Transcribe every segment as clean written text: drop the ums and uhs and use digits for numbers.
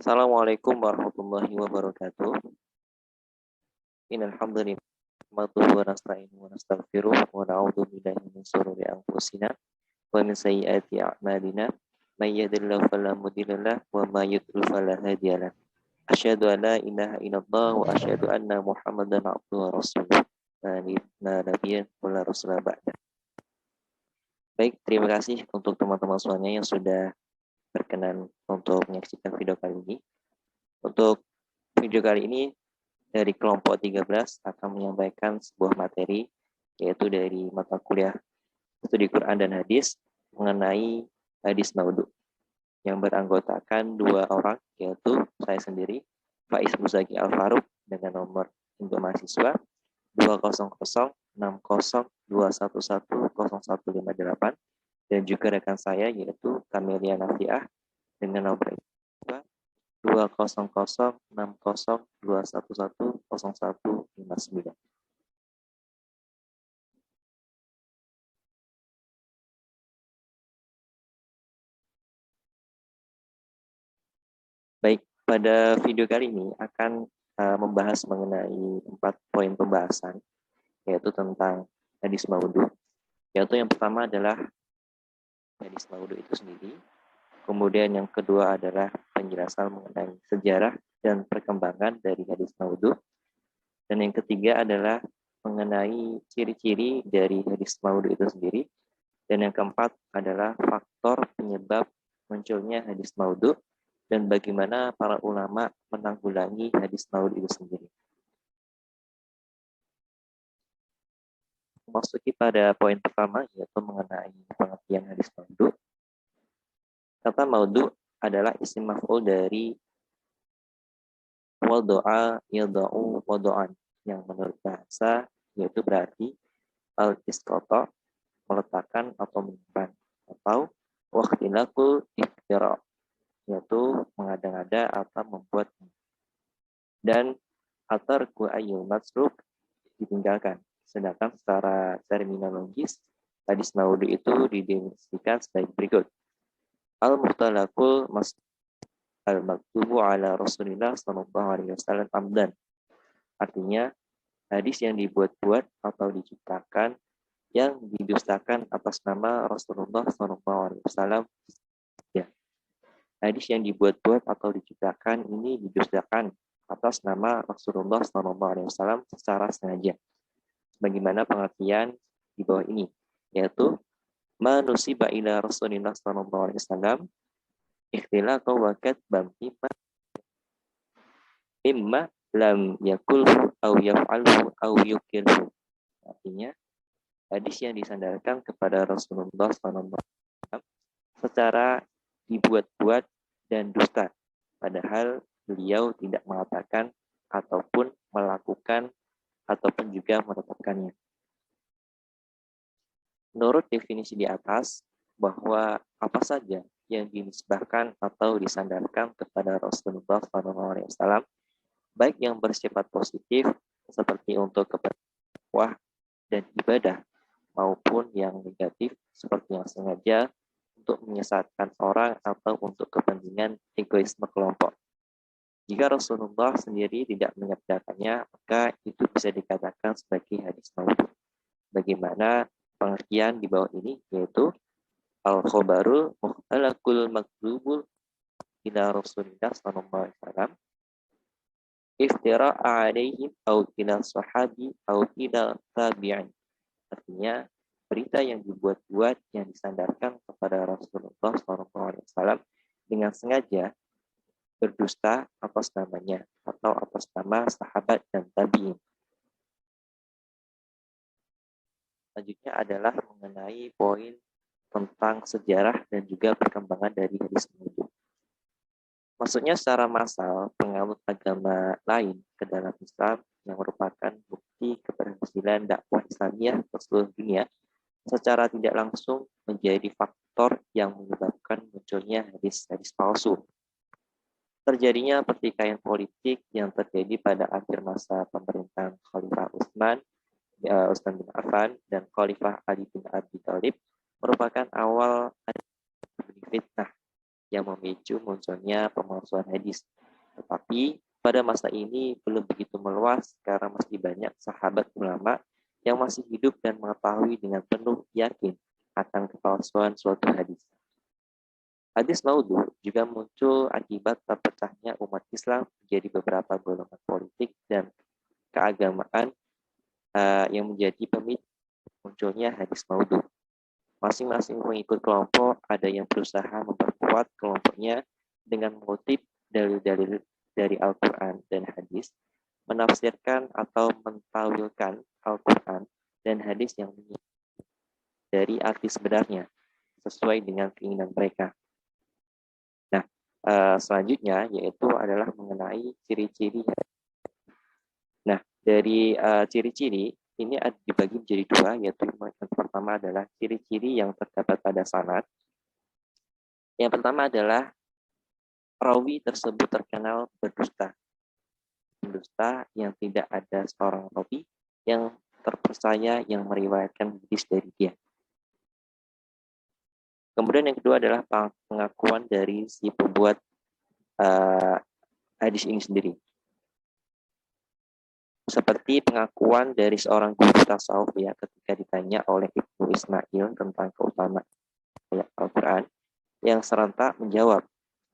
Assalamualaikum warahmatullahi wabarakatuh. Innal hamdalillah nahmaduhu wa nasta'inuhu wa nastaghfiruh wa na'udzu billahi min shururi anfusina wa min sayyiati a'malina. May yahdihillahu fala mudilla lahu wa may yudlil fala hadiya lahu. Asyhadu an la ilaha illallah wa asyhadu anna Muhammadan abduhu wa rasuluh. La nabiyya wa la rasula ba'da. Baik, terima kasih untuk teman-teman semuanya yang sudah berkenan untuk menyaksikan video kali ini. Untuk video kali ini dari kelompok 13 akan menyampaikan sebuah materi, yaitu dari mata kuliah studi Quran dan hadis mengenai hadis maudhu yang beranggotakan dua orang, yaitu saya sendiri, Faiz Muzaki Al-Faruq, dengan nomor untuk mahasiswa 2006021100158, dan juga rekan saya yaitu Kamelia Nafiah dengan nomor 2006021100159. Baik, pada video kali ini akan membahas mengenai 4 poin pembahasan, yaitu tentang hadis maudhu. Yaitu yang pertama adalah hadis maudhu itu sendiri. Kemudian yang kedua adalah penjelasan mengenai sejarah dan perkembangan dari hadis maudhu. Dan yang ketiga adalah mengenai ciri-ciri dari hadis maudhu itu sendiri. Dan yang keempat adalah faktor penyebab munculnya hadis maudhu dan bagaimana para ulama menanggulangi hadis maudhu itu sendiri. Masuki pada poin pertama, yaitu mengenai pengertian hadis maudhu. Kata maudhu adalah isim maf'ul dari wadu'a yada'u wadu'an, yang menurut bahasa yaitu berarti al-isqata, meletakkan atau menyimpan, atau waqtilakul iftira, yaitu mengada-ngada atau membuat, dan atarku ayyul masruk, ditinggalkan. Sedangkan secara terminologis hadis maudhu itu didefinisikan sebagai berikut: al-muhtalakul mas al-maktubu ala Rasulillah sallallahu alaihi wasallam amdan. Artinya hadis yang dibuat-buat atau diciptakan yang didustakan atas nama Rasulullah sallallahu alaihi wasallam. Ya. Hadis yang dibuat-buat atau diciptakan ini didustakan atas nama Rasulullah sallallahu alaihi wasallam secara sengaja. Bagaimana pengertian di bawah ini, yaitu manusiba ila Rasulillah sallallahu alaihi wasallam ikhtilaqan wa katban mimma lam yakulhu aw yaf'alhu aw yukilhu. Artinya hadis yang disandarkan kepada Rasulullah sallallahu alaihi wasallam secara dibuat-buat dan dusta, padahal beliau tidak mengatakan ataupun melakukan ataupun juga menetapkannya. Menurut definisi di atas, bahwa apa saja yang dinisbahkan atau disandarkan kepada Rasulullah SAW, baik yang bersifat positif seperti untuk kepada dan ibadah, maupun yang negatif seperti yang sengaja untuk menyesatkan orang atau untuk kepentingan egoisme kelompok. Jika Rasulullah sendiri tidak menyabdakannya, maka itu bisa dikatakan sebagai hadis maudhu. Bagaimana pengertian di bawah ini, yaitu al-khobarul muhtalakul maklubul ila Rasulillah sallallahu alaihi wasallam iftira'a alaihim au ila sahabi au ila tabi'in. Artinya berita yang dibuat-buat yang disandarkan kepada Rasulullah sallallahu alaihi wasallam dengan sengaja berdusta atas namanya atau atas nama sahabat dan tabi'in. Selanjutnya adalah mengenai poin tentang sejarah dan juga perkembangan dari hadis maudhu. Maksudnya secara massal penganut agama lain ke dalam Islam yang merupakan bukti keberhasilan dakwah Islamiyah ke seluruh dunia secara tidak langsung menjadi faktor yang menyebabkan munculnya hadis-hadis palsu. Terjadinya pertikaian politik yang terjadi pada akhir masa pemerintahan Khalifah Utsman bin Affan dan Khalifah Ali bin Abi Thalib merupakan awal fitnah yang memicu munculnya pemalsuan hadis. Tetapi pada masa ini belum begitu meluas karena masih banyak sahabat ulama yang masih hidup dan mengetahui dengan penuh yakin akan kepalsuan suatu hadis. Hadis maudhu juga muncul akibat terpecahnya umat Islam menjadi beberapa golongan politik dan keagamaan yang menjadi pemicu munculnya hadis maudhu. Masing-masing pengikut kelompok ada yang berusaha memperkuat kelompoknya dengan mengutip dalil-dalil dari Al-Quran dan hadis, menafsirkan atau mentawilkan Al-Quran dan hadis yang dari arti sebenarnya sesuai dengan keinginan mereka. Nah, selanjutnya yaitu adalah mengenai ciri-ciri. Nah, dari ciri-ciri ini dibagi menjadi dua, yaitu yang pertama adalah ciri-ciri yang terdapat pada sanad. Yang pertama adalah rawi tersebut terkenal berdusta. Berdusta yang tidak ada seorang rawi yang terpercaya yang meriwayatkan hadis dari dia. Kemudian yang kedua adalah pengakuan dari si pembuat hadis ini sendiri. Seperti pengakuan dari seorang guru tasawuf ya ketika ditanya oleh Ibnu Ismail tentang keutamaan ayat Al-Quran, yang serentak menjawab,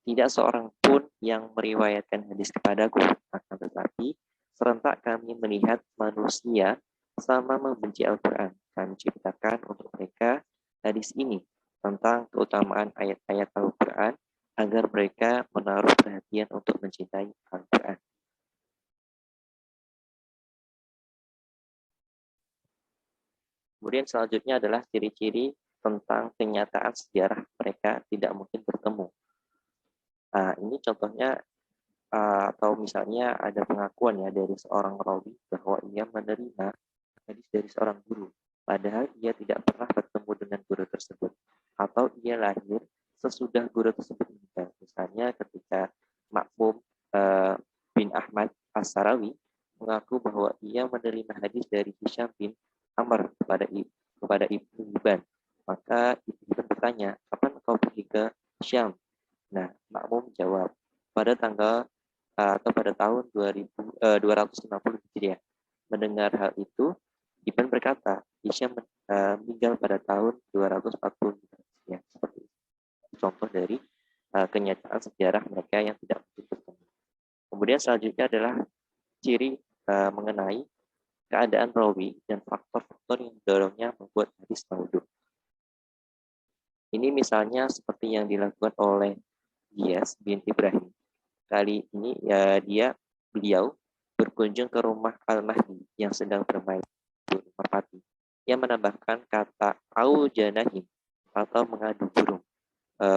tidak seorang pun yang meriwayatkan hadis kepadaku, akan tetapi serentak kami melihat manusia sama membenci Al-Quran. Kami ciptakan untuk mereka hadis ini tentang keutamaan ayat-ayat Al-Quran agar mereka menaruh perhatian untuk mencintai Al-Quran. Kemudian selanjutnya adalah ciri-ciri tentang kenyataan sejarah mereka tidak mungkin bertemu. Ini contohnya atau misalnya ada pengakuan ya dari seorang rawi bahwa ia menerima hadis dari seorang guru, padahal ia tidak pernah bertemu dengan guru tersebut, atau ia lahir sesudah guru tersebut meninggal. Misalnya ketika Ma'mum bin Ahmad As-Sarawi mengaku bahwa ia menerima hadis dari Hisham bin Amr kepada Ibnu Hibban. Maka Ibnu Hibban bertanya, kapan kau pergi ke Syam? Nah, Ma'mum jawab, pada tanggal atau pada tahun 250 Hijriah. Mendengar hal itu, Ibn berkata, Hisham meninggal pada tahun 240 Hijriah. Seperti itu. Contoh dari kenyataan sejarah mereka yang tidak bertemu. Kemudian selanjutnya adalah ciri mengenai keadaan rawi dan faktor-faktor yang mendorongnya membuat hadis maudhu. Ini misalnya seperti yang dilakukan oleh Giyas bin Ibrahim. Kali ini beliau berkunjung ke rumah Al-Mahdi yang sedang bermain di merpati. Ia menambahkan kata au janahim atau mengadu burung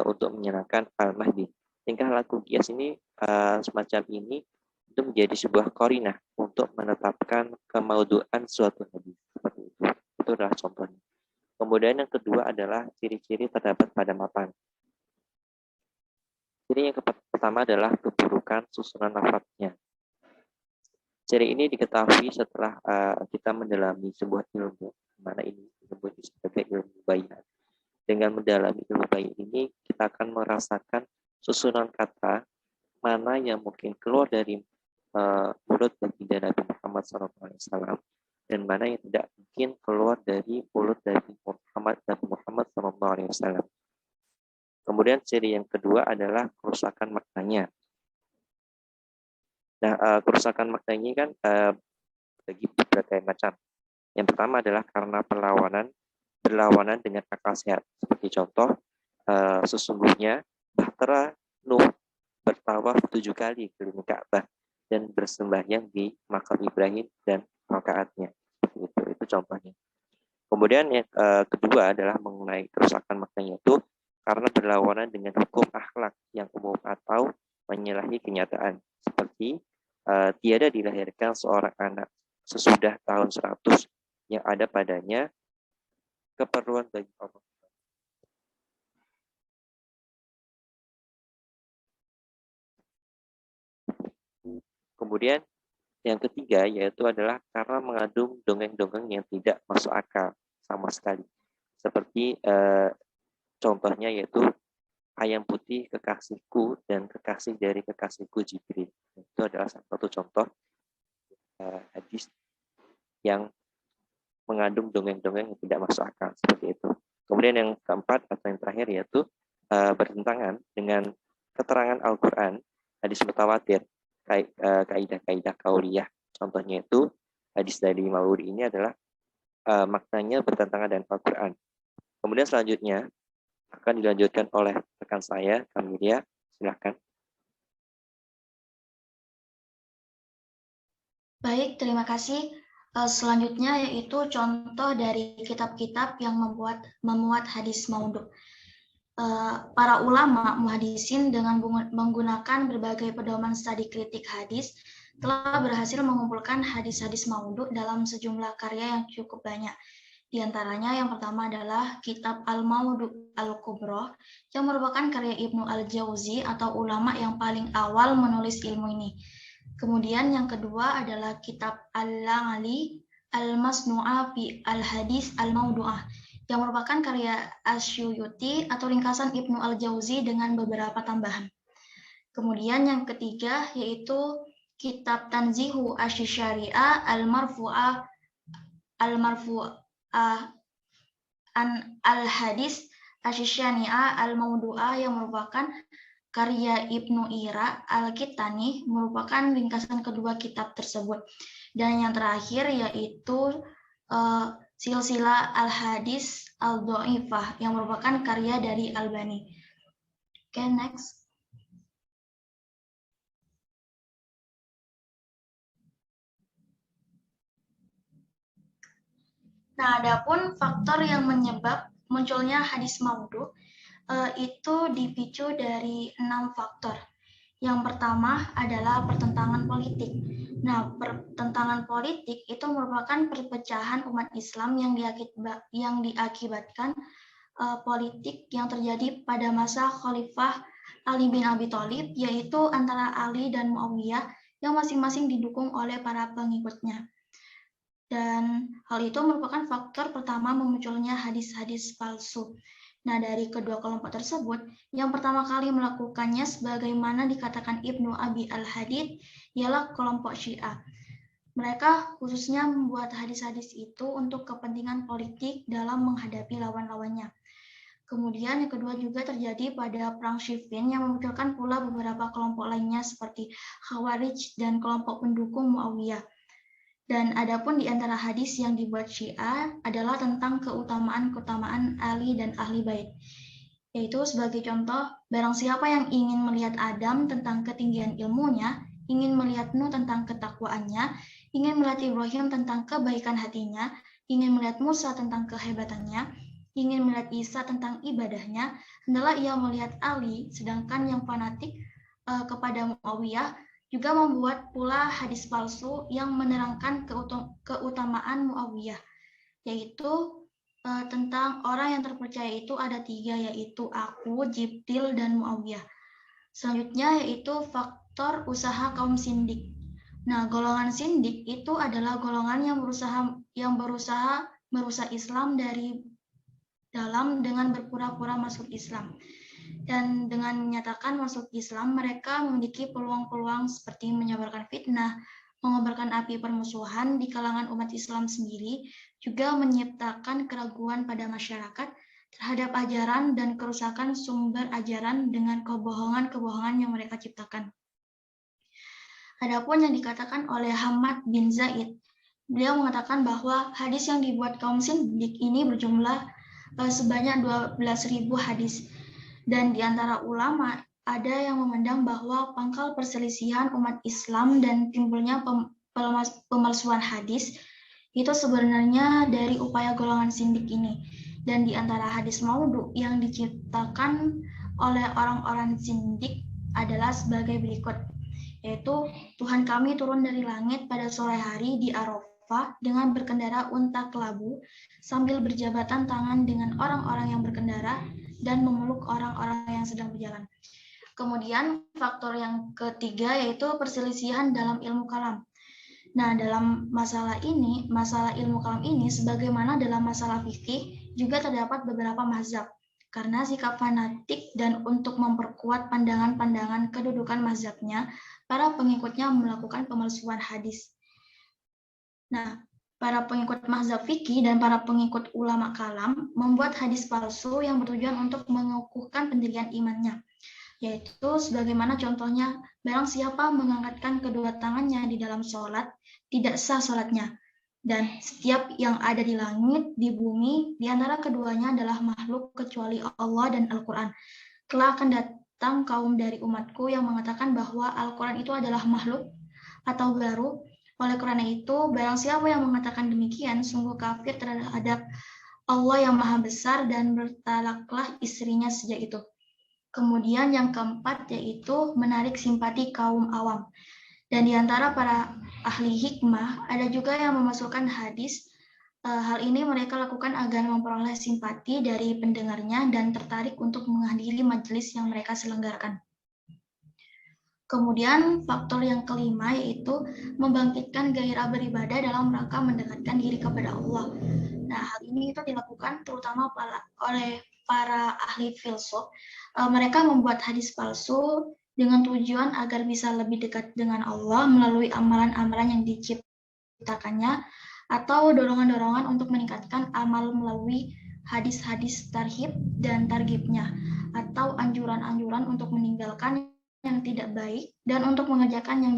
untuk menyenangkan Al-Mahdi. Tingkah laku Giyas ini semacam ini itu menjadi sebuah korinah untuk menetapkan kemauduan suatu hadis. Seperti itu. Itu adalah contohnya. Kemudian yang kedua adalah ciri-ciri terdapat pada matan. Ciri yang pertama adalah keburukan susunan lafadznya. Ciri ini diketahui setelah kita mendalami sebuah ilmu, mana ini disebut sebagai ilmu bayan. Dengan mendalami ilmu bayan ini, kita akan merasakan susunan kata mana yang mungkin keluar dari mulut baginda Nabi Muhammad SAW dan mana yang tidak mungkin keluar dari mulut Nabi Muhammad SAW. Kemudian ciri yang kedua adalah kerusakan maknanya. Nah, kerusakan makna ini kan bagi berbagai macam. Yang pertama adalah karena berlawanan dengan akal sehat. Seperti contoh, sesungguhnya Bahtera Nuh bertawaf 7 kali keliling Ka'bah dan bersembahyang di makam Ibrahim dan rakaatnya. Itu contohnya. Kemudian yang kedua adalah mengenai kerusakan maknanya itu karena berlawanan dengan hukum akhlak yang umum atau menyalahi kenyataan. Seperti tiada dilahirkan seorang anak sesudah tahun 100 yang ada padanya keperluan bagi Allah. Kemudian yang ketiga yaitu adalah karena mengandung dongeng-dongeng yang tidak masuk akal sama sekali. Seperti contohnya yaitu ayam putih kekasihku dan kekasih dari kekasihku Jibril. Itu adalah salah satu contoh hadis yang mengandung dongeng-dongeng yang tidak masuk akal seperti itu. Kemudian yang keempat atau yang terakhir yaitu bertentangan dengan keterangan Al-Quran, hadis mutawatir, kaidah-kaidah kauliyah. Contohnya itu hadis dari Mawardi ini adalah maknanya bertentangan dengan Al-Quran. Kemudian selanjutnya akan dilanjutkan oleh rekan saya, Kamilia. Silakan. Baik, terima kasih. Selanjutnya yaitu contoh dari kitab-kitab yang memuat hadis maudhu. Para ulama muhadisin dengan menggunakan berbagai pedoman studi kritik hadis telah berhasil mengumpulkan hadis-hadis maudhu dalam sejumlah karya yang cukup banyak. Di antaranya yang pertama adalah kitab Al-Maudhu Al-Kubra yang merupakan karya Ibnu Al-Jauzi atau ulama yang paling awal menulis ilmu ini. Kemudian yang kedua adalah kitab Al-La'ali Al-Masnu'a fi Al-Hadis Al-Maudu'ah yang merupakan karya Asyuyuti atau ringkasan Ibnu Al-Jauzi dengan beberapa tambahan. Kemudian yang ketiga yaitu kitab Tanzihu Asy-Syari'ah Al-Marfu'ah Al-Hadis Asy-Syani'ah Al-Maudu'ah yang merupakan karya Ibnu Ira Al-Kitani, merupakan ringkasan kedua kitab tersebut. Dan yang terakhir yaitu Silsilah Al-Hadis Al-Dhaifah yang merupakan karya dari Albani. Oke, next. Nah, adapun faktor yang menyebab munculnya hadis maudhu itu dipicu dari 6 faktor. Yang pertama adalah pertentangan politik. Nah, pertentangan politik itu merupakan perpecahan umat Islam yang diakibatkan politik yang terjadi pada masa Khalifah Ali bin Abi Thalib, yaitu antara Ali dan Muawiyah yang masing-masing didukung oleh para pengikutnya. Dan hal itu merupakan faktor pertama memunculnya hadis-hadis palsu. Nah, dari kedua kelompok tersebut, yang pertama kali melakukannya sebagaimana dikatakan Ibnu Abi Al-Hadid ialah kelompok Syiah. Mereka khususnya membuat hadis-hadis itu untuk kepentingan politik dalam menghadapi lawan-lawannya. Kemudian yang kedua juga terjadi pada Perang Siffin yang memunculkan pula beberapa kelompok lainnya seperti Khawarij dan kelompok pendukung Muawiyah. Dan adapun di antara hadis yang dibuat Syiah adalah tentang keutamaan Ali dan Ahli Bait. Yaitu sebagai contoh, barang siapa yang ingin melihat Adam tentang ketinggian ilmunya, ingin melihat Nuh tentang ketakwaannya, ingin melihat Ibrahim tentang kebaikan hatinya, ingin melihat Musa tentang kehebatannya, ingin melihat Isa tentang ibadahnya, hendaklah ia melihat Ali, sedangkan yang fanatik kepada Muawiyah juga membuat pula hadis palsu yang menerangkan keutamaan Muawiyah, yaitu tentang orang yang terpercaya itu ada 3, yaitu aku, Jibril, dan Muawiyah. Selanjutnya yaitu faktor usaha kaum sindik. Nah, golongan sindik itu adalah golongan yang berusaha merusak Islam dari dalam dengan berpura-pura masuk Islam. Dan dengan menyatakan masuk Islam, mereka memiliki peluang-peluang seperti menyebarkan fitnah, mengobarkan api permusuhan di kalangan umat Islam sendiri, juga menciptakan keraguan pada masyarakat terhadap ajaran dan kerusakan sumber ajaran dengan kebohongan-kebohongan yang mereka ciptakan. Adapun yang dikatakan oleh Hamad bin Zaid, beliau mengatakan bahwa hadis yang dibuat kaum sindik ini berjumlah sebanyak 12.000 hadis. Dan di antara ulama ada yang memandang bahwa pangkal perselisihan umat Islam dan timbulnya pemalsuan hadis itu sebenarnya dari upaya golongan sindik ini. Dan di antara hadis maudhu yang diciptakan oleh orang-orang sindik adalah sebagai berikut, yaitu Tuhan kami turun dari langit pada sore hari di Arafah dengan berkendara unta kelabu sambil berjabatan tangan dengan orang-orang yang berkendara dan memeluk orang-orang yang sedang berjalan. Kemudian faktor yang ketiga yaitu perselisihan dalam ilmu kalam. Nah, dalam masalah ilmu kalam ini, sebagaimana dalam masalah fikih, juga terdapat beberapa mazhab. Karena sikap fanatik dan untuk memperkuat pandangan-pandangan kedudukan mazhabnya, para pengikutnya melakukan pemalsuan hadis. Nah, para pengikut mazhab fikih dan para pengikut ulama kalam membuat hadis palsu yang bertujuan untuk mengukuhkan pendirian imannya, yaitu sebagaimana contohnya, barang siapa mengangkatkan kedua tangannya di dalam sholat, tidak sah sholatnya. Dan setiap yang ada di langit, di bumi, di antara keduanya adalah makhluk kecuali Allah dan Al-Quran. Kelak akan datang kaum dari umatku yang mengatakan bahwa Al-Quran itu adalah makhluk atau baru. Oleh karena itu, barang siapa yang mengatakan demikian, sungguh kafir terhadap Allah yang maha besar dan bertalaklah istrinya sejak itu. Kemudian yang keempat yaitu menarik simpati kaum awam. Dan di antara para ahli hikmah, ada juga yang memasukkan hadis. Hal ini mereka lakukan agar memperoleh simpati dari pendengarnya dan tertarik untuk menghadiri majelis yang mereka selenggarakan. Kemudian faktor yang kelima yaitu membangkitkan gairah beribadah dalam rangka mendekatkan diri kepada Allah. Nah, hal ini itu dilakukan terutama oleh para ahli filsuf. Mereka membuat hadis palsu dengan tujuan agar bisa lebih dekat dengan Allah melalui amalan-amalan yang diciptakannya atau dorongan-dorongan untuk meningkatkan amal melalui hadis-hadis tarhib dan targibnya atau anjuran-anjuran untuk meninggalkan yang tidak baik dan untuk mengerjakan yang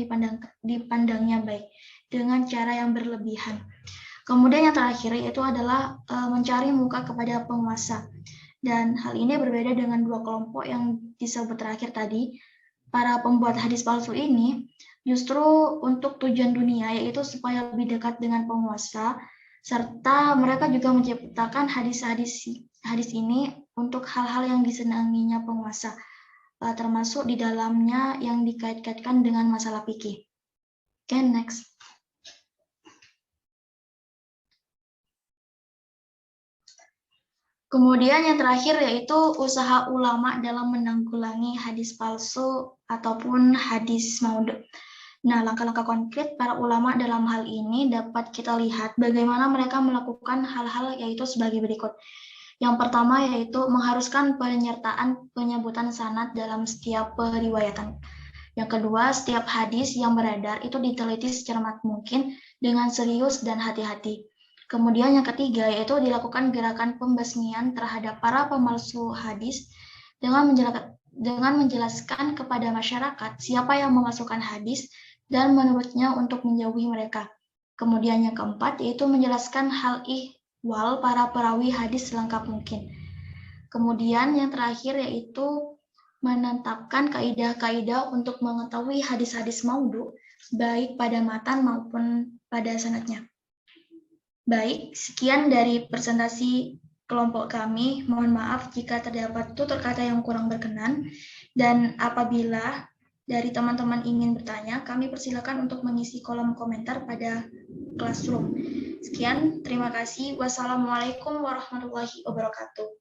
dipandangnya baik dengan cara yang berlebihan. Kemudian yang terakhir yaitu adalah mencari muka kepada penguasa. Dan hal ini berbeda dengan dua kelompok yang disebut terakhir tadi. Para pembuat hadis palsu ini justru untuk tujuan dunia, yaitu supaya lebih dekat dengan penguasa, serta mereka juga menciptakan hadis ini untuk hal-hal yang disenanginya penguasa, termasuk di dalamnya yang dikait-kaitkan dengan masalah fikih. Okay, next. Kemudian yang terakhir yaitu usaha ulama dalam menanggulangi hadis palsu ataupun hadis maudhu. Nah, langkah-langkah konkret para ulama dalam hal ini dapat kita lihat bagaimana mereka melakukan hal-hal yaitu sebagai berikut. Yang pertama yaitu mengharuskan penyertaan penyebutan sanad dalam setiap periwayatan. Yang kedua, setiap hadis yang beredar itu diteliti secermat mungkin dengan serius dan hati-hati. Kemudian yang ketiga yaitu dilakukan gerakan pembasmian terhadap para pemalsu hadis dengan menjelaskan kepada masyarakat siapa yang memasukkan hadis dan menurutnya untuk menjauhi mereka. Kemudian yang keempat yaitu menjelaskan hal ihwal para perawi hadis selengkap mungkin. Kemudian yang terakhir yaitu menetapkan kaidah-kaidah untuk mengetahui hadis-hadis maudhu baik pada matan maupun pada sanadnya. Baik, sekian dari presentasi kelompok kami. Mohon maaf jika terdapat tutur kata yang kurang berkenan. Dan apabila dari teman-teman ingin bertanya, kami persilakan untuk mengisi kolom komentar pada Classroom. Sekian, terima kasih. Wassalamualaikum warahmatullahi wabarakatuh.